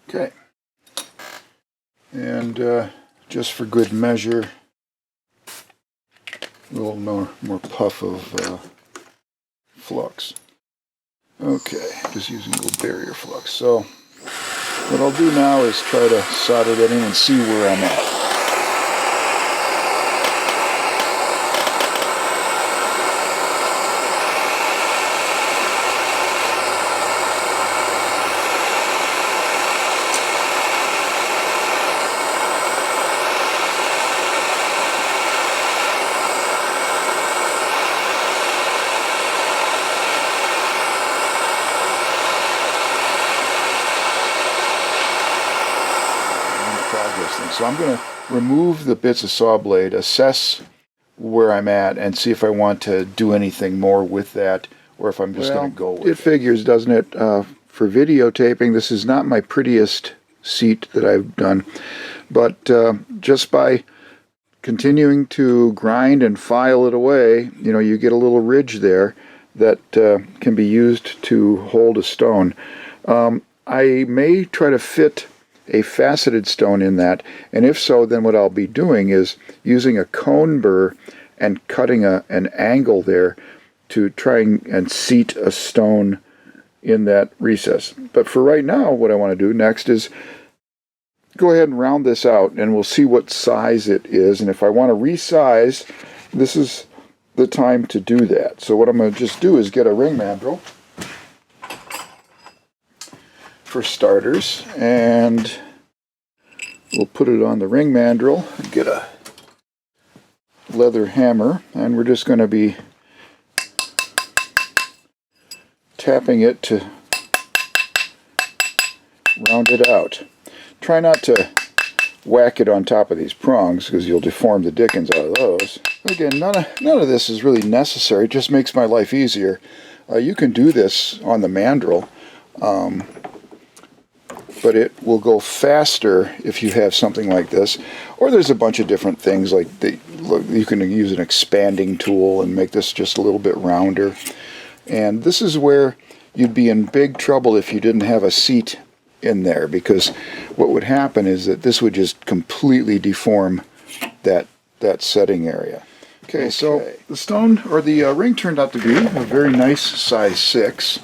Okay, and just for good measure, a little more puff of flux. Okay, just using a little barrier flux. So what I'll do now is try to solder that in and see where I'm at. So I'm going to remove the bits of saw blade, assess where I'm at and see if I want to do anything more with that, or if I'm just going to go with it. It figures, doesn't it? For videotaping, this is not my prettiest seat that I've done, but just by continuing to grind and file it away, you get a little ridge there that can be used to hold a stone. I may try to fit a faceted stone in that, and if so, then what I'll be doing is using a cone burr and cutting an angle there to try and seat a stone in that recess. But for right now, what I want to do next is go ahead and round this out, and we'll see what size it is, and if I want to resize, this is the time to do that. So what I'm going to just do is get a ring mandrel for starters, and we'll put it on the ring mandrel and get a leather hammer, and we're just going to be tapping it to round it out. Try not to whack it on top of these prongs because you'll deform the dickens out of those. Again, none of this is really necessary. It just makes my life easier. You can do this on the mandrel, but it will go faster if you have something like this. Or there's a bunch of different things, like you can use an expanding tool and make this just a little bit rounder. And this is where you'd be in big trouble if you didn't have a seat in there, because what would happen is that this would just completely deform that setting area. Okay, so the stone, or the ring, turned out to be a very nice size 6.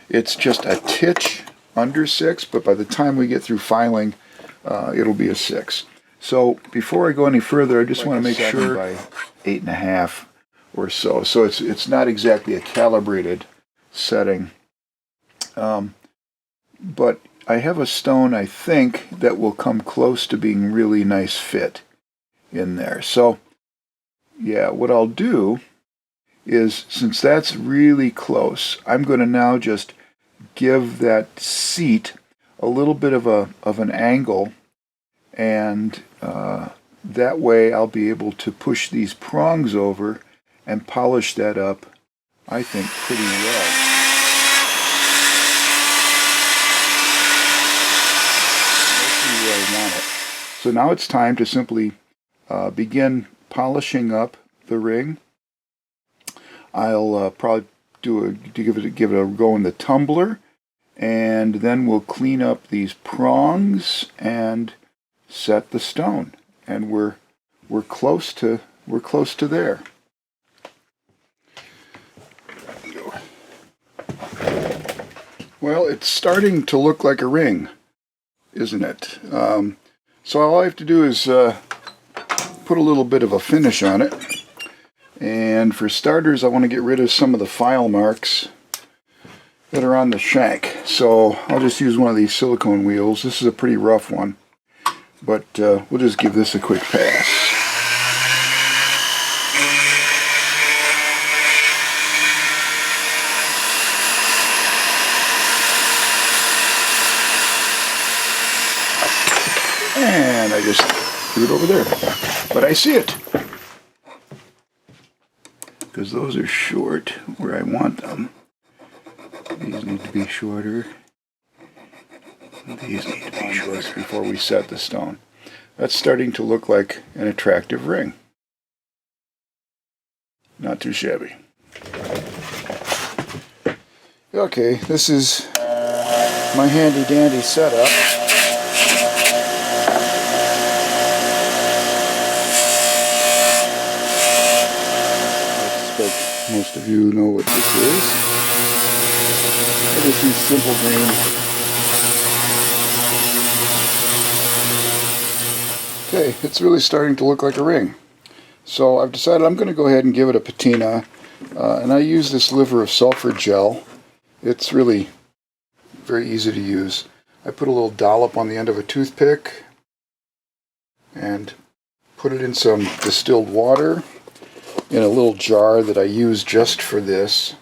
It's just a titch under 6, but by the time we get through filing, it'll be a 6. So before I go any further, I just want to make sure by 8.5 or so. So it's not exactly a calibrated setting, but I have a stone, I think, that will come close to being really nice fit in there. So yeah, what I'll do is, since that's really close, I'm going to now just give that seat a little bit of an angle, and that way I'll be able to push these prongs over and polish that up, I think, pretty well. Where I want it. So now it's time to simply begin polishing up the ring. I'll probably give it a go in the tumbler, and then we'll clean up these prongs and set the stone. And we're close to there. Well, it's starting to look like a ring, isn't it? So all I have to do is put a little bit of a finish on it. And for starters, I want to get rid of some of the file marks that are on the shank. So I'll just use one of these silicone wheels. This is a pretty rough one, but we'll just give this a quick pass. And I just threw it over there. But I see it, because those are short where I want them. These need to be shorter. These need to be shorter before we set the stone. That's starting to look like an attractive ring. Not too shabby. Okay, this is my handy dandy setup. Most of you know what this is. I just use simple green. Okay, it's really starting to look like a ring. So I've decided I'm going to go ahead and give it a patina. And I use this liver of sulfur gel. It's really very easy to use. I put a little dollop on the end of a toothpick and put it in some distilled water in a little jar that I use just for this.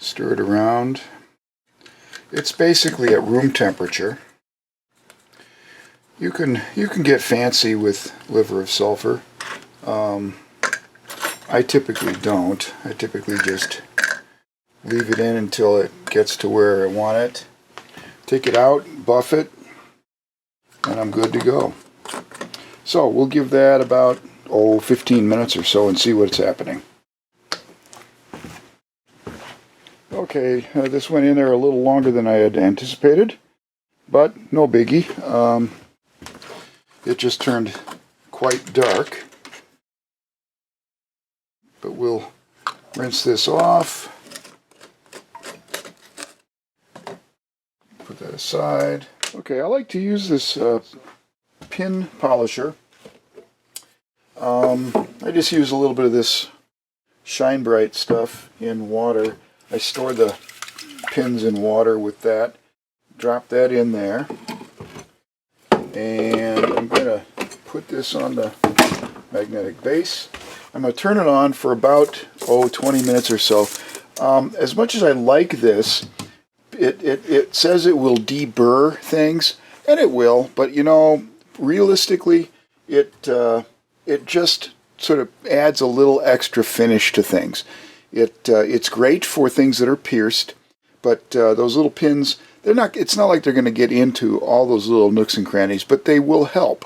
Stir it around. It's basically at room temperature. You can get fancy with liver of sulfur. I typically don't. I typically just leave it in until it gets to where I want it. Take it out, buff it, and I'm good to go. So we'll give that about 15 minutes or so and see what's happening. Okay, this went in there a little longer than I had anticipated, but no biggie. It just turned quite dark. But we'll rinse this off. Put that aside. Okay, I like to use this pin polisher. I just use a little bit of this Shine Bright stuff in water. I store the pins in water with that. Drop that in there. And I'm going to put this on the magnetic base. I'm going to turn it on for about 20 minutes or so. As much as I like this, it says it will deburr things, and it will, but you know, realistically, it just sort of adds a little extra finish to things. It's great for things that are pierced, but those little pins, it's not like they're going to get into all those little nooks and crannies, but they will help.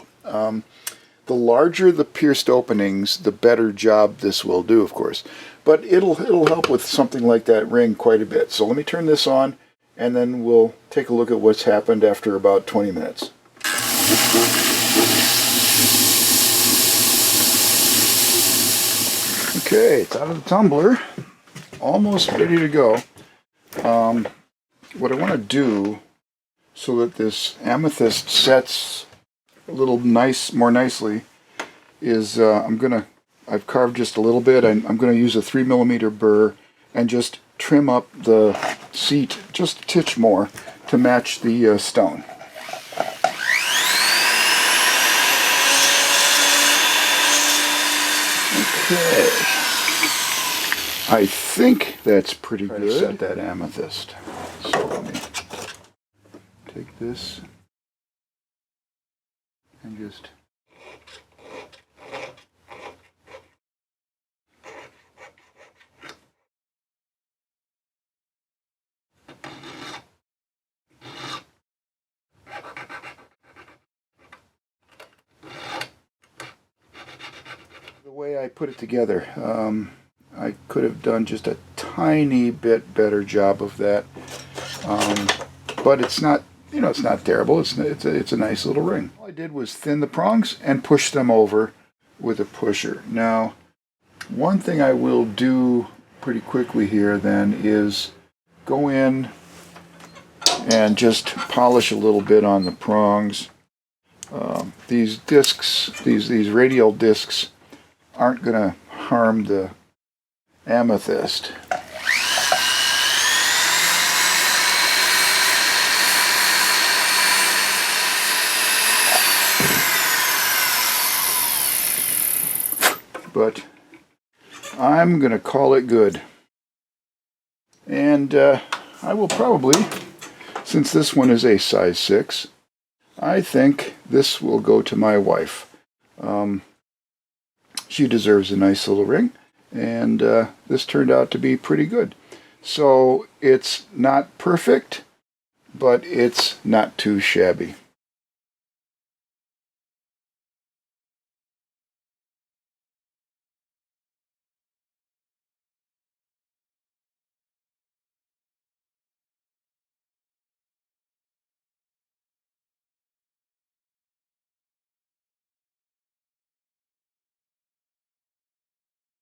The larger the pierced openings, the better job this will do, of course. But it'll help with something like that ring quite a bit. So let me turn this on, and then we'll take a look at what's happened after about 20 minutes. Okay, it's out of the tumbler. Almost ready to go. What I want to do so that this amethyst sets a little more nicely is I've carved just a little bit. I'm going to use a 3mm burr and just trim up the seat just a titch more to match the stone. Okay, I think that's pretty good. Set that amethyst. So let me take this and just the way I put it together. I could have done just a tiny bit better job of that, but it's not, it's not terrible. It's a nice little ring. All I did was thin the prongs and push them over with a pusher. Now, one thing I will do pretty quickly here then is go in and just polish a little bit on the prongs. These discs, these radial discs, aren't going to harm the amethyst. But I'm going to call it good. And I will probably, since this one is a size 6, I think this will go to my wife. She deserves a nice little ring, and this turned out to be pretty good. So it's not perfect, but it's not too shabby.